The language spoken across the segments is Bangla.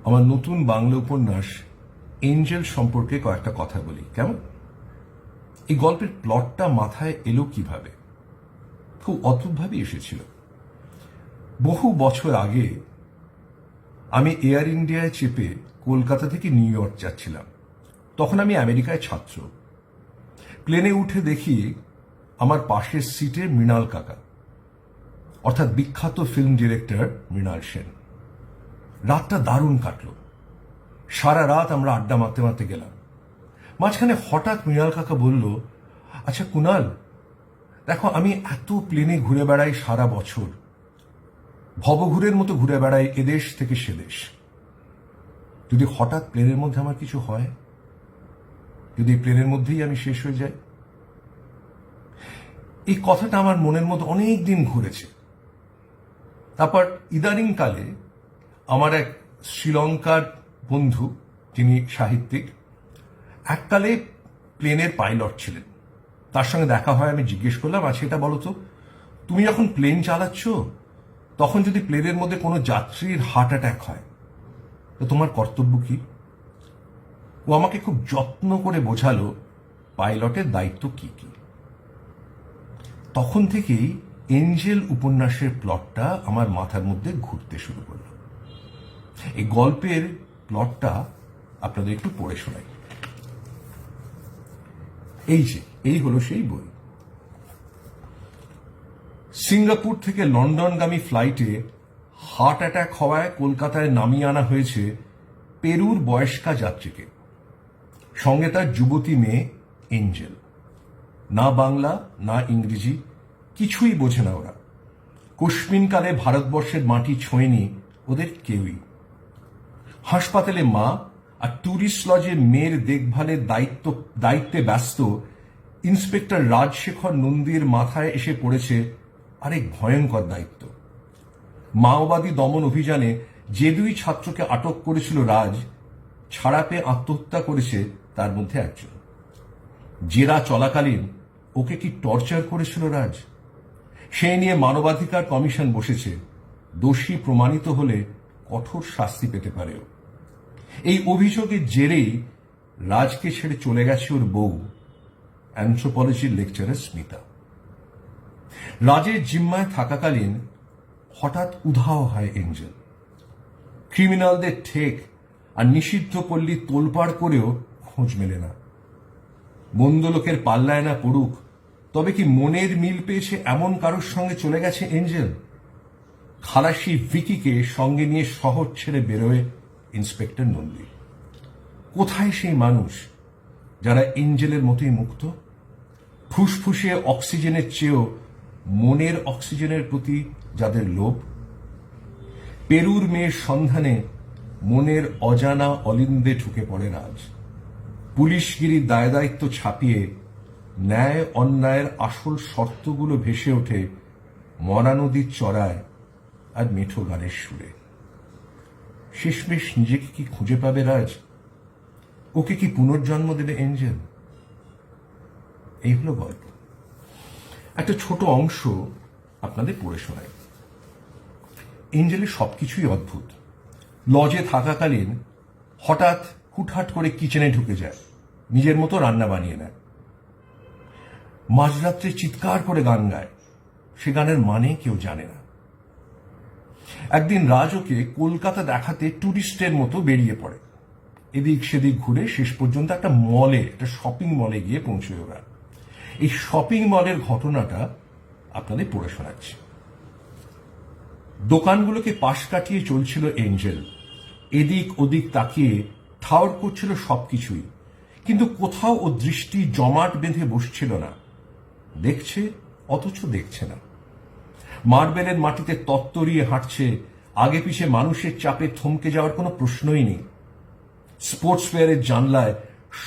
আমার নতুন বাংলা উপন্যাস এঞ্জেল সম্পর্কে কয়েকটা কথা বলি, কেমন? এই গল্পের প্লটটা মাথায় এলো কিভাবে? খুব অদ্ভুতভাবে এসেছিল। বহু বছর আগে আমি এয়ার ইন্ডিয়ায় চেপে কলকাতা থেকে নিউ ইয়র্ক যাচ্ছিলাম। তখন আমি আমেরিকায় ছাত্র। প্লেনে উঠে দেখি আমার পাশের সিটে মৃণাল কাকা, অর্থাৎ বিখ্যাত ফিল্ম ডিরেক্টর মৃণাল সেন। রাতটা দারুণ কাটল। সারা রাত আমরা আড্ডা মারতে মারতে গেলাম। মাঝখানে হঠাৎ মৃণাল কাকা বলল, আচ্ছা কুনাল, দেখো আমি এত প্লেনে ঘুরে বেড়াই সারা বছর, ভবঘুরের মতো ঘুরে বেড়াই এদেশ থেকে সেদেশ। যদি হঠাৎ প্লেনের মধ্যে আমার কিছু হয়, যদি প্লেনের মধ্যেই আমি শেষ হয়ে যাই। এই কথাটা আমার মনের মধ্যে অনেক দিন ঘুরেছে। তারপর ইদানিং কালে আমার এক শ্রীলঙ্কার বন্ধু, যিনি সাহিত্যিক, এককালে প্লেনের পাইলট ছিলেন। তার সঙ্গে দেখা হয়। আমি জিজ্ঞেস করলাম, আচ্ছা এটা বলো তো, তুমি যখন প্লেন চালাচ্ছ তখন যদি প্লেনের মধ্যে কোনো যাত্রীর হার্ট অ্যাটাক হয় তো তোমার কর্তব্য কি? ও আমাকে খুব যত্ন করে বোঝালো পাইলটের দায়িত্ব কি কি। তখন থেকেই এঞ্জেল উপন্যাসের প্লটটা আমার মাথার মধ্যে ঘুরতে শুরু করলো। এই গল্পের প্লটটা আপনাদের একটু পড়ে শোনাই। এই হলো সেই বই। সিঙ্গাপুর থেকে লন্ডনগামী ফ্লাইটে হার্ট অ্যাটাক হওয়ায় কলকাতায় নামিয়ে আনা হয়েছে পেরুর বয়স্কা যাত্রীকে। সঙ্গে তার যুবতী মেয়ে এঞ্জেল। না বাংলা না ইংরেজি কিছুই বোঝে না ওরা। কোশ্মিনকালে ভারতবর্ষের মাটি ছোঁয়নি ওদের কেউই। হাসপাতালে মা আর ট্যুরিস্ট লজে মেয়ের দেখভালের দায়িত্বে ব্যস্ত ইন্সপেক্টর রাজশেখর নন্দীর মাথায় এসে পড়েছে আরেক ভয়ঙ্কর দায়িত্ব। মাওবাদী দমন অভিযানে যে দুই ছাত্রকে আটক করেছিল রাজ, ছাড়া পেয়ে আত্মহত্যা করেছে তার মধ্যে একজন। জেরা চলাকালীন ওকে কি টর্চার করেছিল রাজ, সেই নিয়ে মানবাধিকার কমিশন বসেছে। দোষী প্রমাণিত হলে কঠোর শাস্তি পেতে পারে। এই অভিযোগের জেরেই রাজকে ছেড়ে চলে গেছে ওর বউ, অ্যানথ্রোপোলজির লেকচারার স্মিতা। রাজের জিম্মায় থাকাকালীন হঠাৎ উধাও হয় এঞ্জেল। ক্রিমিনালদের ঠেক আর নিষিদ্ধ পল্লী তোলপাড় করেও খোঁজ মেলে না। মন্দ লোকের পাল্লায় না পড়ুক, তবে কি মনের মিল পেয়েছে এমন কারোর সঙ্গে চলে গেছে এঞ্জেল? খালাসি ভিকিকে সঙ্গে নিয়ে শহর ছেড়ে বেরোয় ইন্সপেক্টর নন্দী। কোথায় সেই মানুষ যারা এঞ্জেলের মতোই মুক্ত? ফুসফুসে অক্সিজেনের চেয়েও মনের অক্সিজেনের প্রতি যাদের লোভ। পেরুর মেয়ের সন্ধানে মনের অজানা অলিন্দে ঢুকে পড়ে রাজ। পুলিশগিরির দায় দায়িত্ব ছাপিয়ে ন্যায় অন্যায়ের আসল শর্তগুলো ভেসে ওঠে মরা নদীর চড়ায় আর মেঠো গানের সুরে। শেষমেশ নিজেকে কি খুঁজে পাবে রাজ? ওকে কি পুনর্জন্ম দেবে এঞ্জেল? এই হলো গল্প। একটা ছোট অংশ আপনাদের পড়ে শোনাই। এঞ্জেলের সবকিছুই অদ্ভুত। লজে থাকাকালীন হঠাৎ হুটহাট করে কিচেনে ঢুকে যায়, নিজের মতো রান্না বানিয়ে নেয়। মাঝরাত্রে চিৎকার করে গান গায়, সে গানের মানে কেউ জানে না। একদিন রাজ ওকে কলকাতা দেখাতে ট্যুরিস্টের মতো বেরিয়ে পড়ে। এদিক সেদিক ঘুরে শেষ পর্যন্ত একটা শপিং মলে গিয়ে পৌঁছয় ওরা। এই শপিং মলের ঘটনাটা আপনাদের পড়ে শোনাচ্ছি। দোকানগুলোকে পাশ কাটিয়ে চলছিল এঞ্জেল। এদিক ওদিক তাকিয়ে ঠাউর করছিল সবকিছুই, কিন্তু কোথাও ও দৃষ্টি জমাট বেঁধে বসছিল না। দেখছে অথচ দেখছে না। মার্বেলের মাটিতে তত্তরিয়ে হাঁটছে, আগে পিছে মানুষের চাপে থমকে যাওয়ার কোনো প্রশ্নই নেই। স্পোর্টস ওয়্যারের জানলায়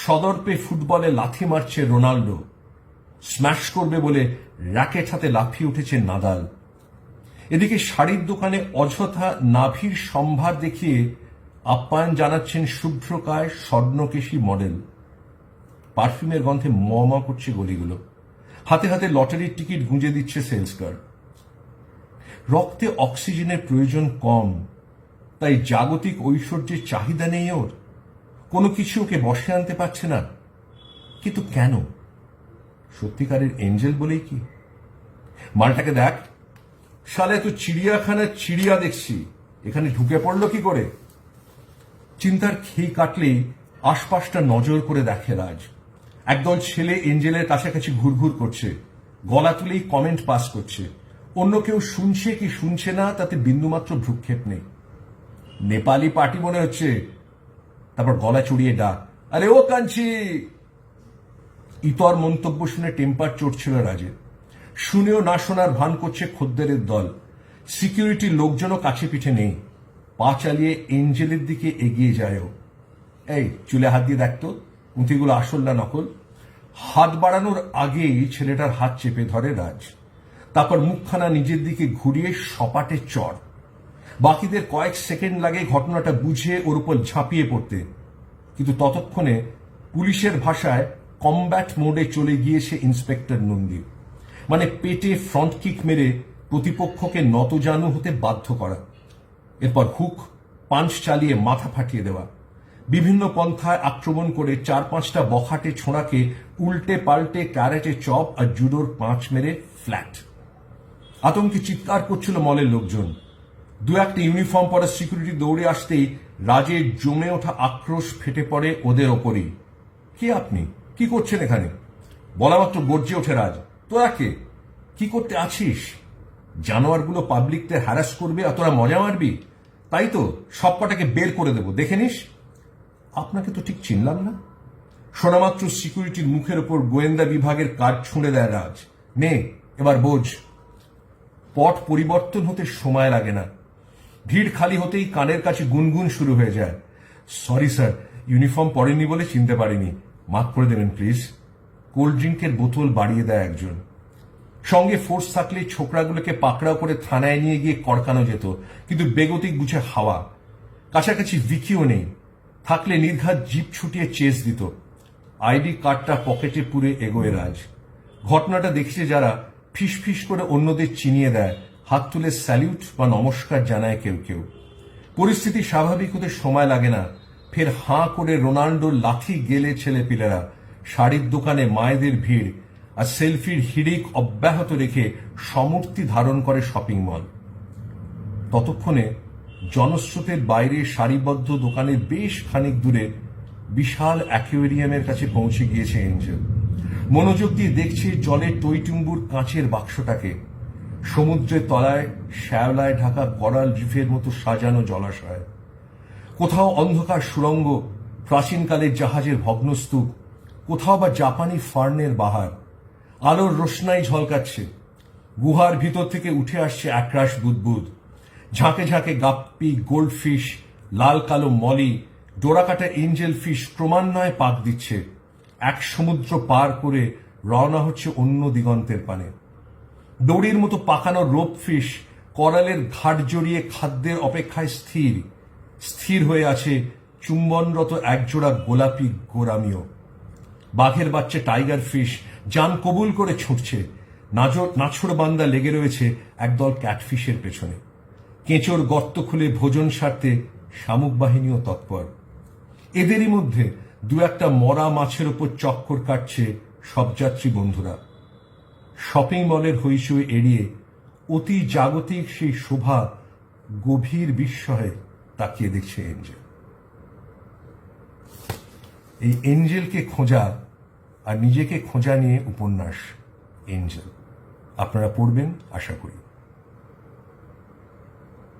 সদর্পে ফুটবলে লাথি মারছে রোনাল্ডো। স্ম্যাশ করবে বলে র্যাকেট হাতে লাফিয়ে উঠেছে নাদাল। এদিকে শাড়ির দোকানে অযথা নাভির সম্ভার দেখিয়ে আপ্যায়ন জানাচ্ছেন শুভ্রকায় স্বর্ণকেশী মডেল। পারফিউমের গন্ধে ম করছে গলিগুলো। হাতে হাতে লটারির টিকিট গুঁজে দিচ্ছে সেলস গার্ড। রক্তে অক্সিজেনের প্রয়োজন কম, তাই জাগতিক ঐশ্বর্যের চাহিদা নেই ওর, কোনো কিছু ওকে বশে আনতে পারছে না। কিন্তু কেন? সত্যিকারের এঞ্জেল বলেই কি? মালটাকে দেখ, শালে তো চিড়িয়াখানার চিড়িয়া দেখছি, এখানে ঢুকে পড়লো কি করে? চিন্তার খেই কাটলেই আশপাশটা নজর করে দেখে রাজ। একদল ছেলে এঞ্জেলের কাছাকাছি ঘুরঘুর করছে, গলা তুলেই কমেন্ট পাস করছে। অন্য কেউ শুনছে কি শুনছে না তাতে বিন্দুমাত্র ভ্রুক্ষেপ নেই। নেপালি পার্টি মনে হচ্ছে। তারপর গলা চড়িয়ে ডাক, আরে ও কাঞ্চি। ইতর মন্তব্য শুনে টেম্পার চড়ছিল রাজের। শুনেও না শোনার ভান করছে খদ্দেরের দল। সিকিউরিটির লোকজনও কাছে পিঠে নেই। পা চালিয়ে এঞ্জেলের দিকে এগিয়ে যায় ও। এই চুলে হাত দিয়ে দেখতো পুঁথিগুলো আসল না নকল। হাত বাড়ানোর আগেই ছেলেটার হাত চেপে ধরে রাজ। তারপর মুখখানা নিজের দিকে ঘুরিয়ে সপাটে চড়। বাকিদের কয়েক সেকেন্ড লাগে ঘটনাটা বুঝে ওর উপর ঝাঁপিয়ে পড়তে, কিন্তু ততক্ষণে পুলিশের ভাষায় কমব্যাট মোডে চলে গিয়েছে ইন্সপেক্টর নন্দী। মানে পেটে ফ্রন্ট কিক মেরে প্রতিপক্ষকে নতজানু হতে বাধ্য করা, এরপর হুক পাঞ্চ চালিয়ে মাথা ফাটিয়ে দেওয়া, বিভিন্ন পন্থায় আক্রমণ করে 4-5টা বখাটে ছোঁড়াকে উল্টে পাল্টে ক্যারেটে চপ আর জুডোর পাঁচ মেরে ফ্ল্যাট। আতঙ্কে চিৎকার করছিল মলের লোকজন। দু একটা ইউনিফর্ম পরা সিকিউরিটি দৌড়ে আসতেই রাজের জমে ওঠা আক্রোশ ফেটে পড়ে ওদের ওপরই। কে আপনি? কি করছেন এখানে? বলা মাত্র গর্জে ওঠে রাজ, তোরা কে? কি করতে আছিস? জানোয়ারগুলো পাবলিকদের হ্যারাস করবে আর তোরা মজা মারবি? তাই তো, সব কটাকে বের করে দেবো, দেখে নিস। আপনাকে তো ঠিক চিনলাম না। শোনামাত্র সিকিউরিটির মুখের ওপর গোয়েন্দা বিভাগের কাজ ছুঁড়ে দেয় রাজ। নে এবার বোঝ। পট পরিবর্তন হতে সময় লাগে না। ভিড় খালি হতেই কানের কাছে গুনগুন শুরু হয়ে যায়। সরি স্যার, ইউনিফর্ম পরেননি বলে চিনতে পারিনি, মাফ করে দেবেন প্লিজ। কোল্ড ড্রিঙ্কের বোতল বাড়িয়ে দেয় একজন। সঙ্গে ফোর্স থাকলে ছোকরাগুলোকে পাকড়াও করে থানায় নিয়ে গিয়ে কড়কানো যেত, কিন্তু বেগতিক বুঝে হাওয়া। কাছাকাছি ভিকিও নেই, থাকলে নির্ঘাত জিপ ছুটিয়ে চেস দিত। আইডি কার্ডটা পকেটে পুরে এগোয় রাজ। ঘটনাটা দেখছে যারা ফিস ফিস করে অন্যদের চিনিয়ে দেয়, হাত তুলে স্যালিউট বা নমস্কার জানায় কেউ কেউ। পরিস্থিতি স্বাভাবিক হতে সময় লাগে না। ফের হাঁ করে রোনাল্ডোর লাথি গেলে ছেলেপিলেরা, শাড়ির দোকানে মায়েদের ভিড়, আর সেলফির হিড়িক অব্যাহত রেখে সমূর্তি ধারণ করে শপিং মল। ততক্ষণে জনস্রোতের বাইরে সারিবদ্ধ দোকানের বেশ খানিক দূরে বিশাল অ্যাকুয়ারিয়ামের কাছে পৌঁছে গিয়েছে এঞ্জেল। মনোযোগ দিয়ে দেখছে জলের টইটুম্বুর কাঁচের বাক্সটাকে। সমুদ্রের তলায় শ্যাওলায় ঢাকা করাল রিফের মতো সাজানো জলাশয়। কোথাও অন্ধকার সুড়ঙ্গ, প্রাচীনকালের জাহাজের ভগ্নস্তূপ, কোথাও বা জাপানি ফার্নের বাহার। আলোর রোশনাই ঝলকাচ্ছে। গুহার ভিতর থেকে উঠে আসছে একরাশ বুদবুদ। ঝাঁকে ঝাঁকে গাপ্পি, গোল্ডফিশ, লাল কালো মলি, ডোরাকাটা এঞ্জেল ফিশ ক্রমান্বয়ে পাক দিচ্ছে। এক সমুদ্র পার করে রওনা হচ্ছে অন্য দিগন্তের পানে। দড়ির মতো পাকানো রোপ ফিশ করালের ঘাট জড়িয়ে খাদ্যের অপেক্ষায় স্থির স্থির হয়ে আছে চুম্বনরত একজোড়া গোলাপি গোরামিও। বাঘের বাচ্চা টাইগার ফিশ জান কবুল করে ছুটছে। নাছড় বান্দা লেগে রয়েছে একদল ক্যাটফিশের পেছনে। কেঁচোর গর্ত খুলে ভোজন সারতে শামুক বাহিনীও তৎপর। এদেরই মধ্যে দু একটা মরা মাছের ওপর চক্কর কাটছে সব যাত্রী বন্ধুরা। শপিং মলের হইচই এড়িয়ে অতি জাগতিক সেই শোভা গভীর বিস্ময়ে তাকিয়ে দেখছে এঞ্জেল। এই এঞ্জেলকে খোঁজা আর নিজেকে খোঁজা নিয়ে উপন্যাস এঞ্জেল আপনারা পড়বেন আশা করি।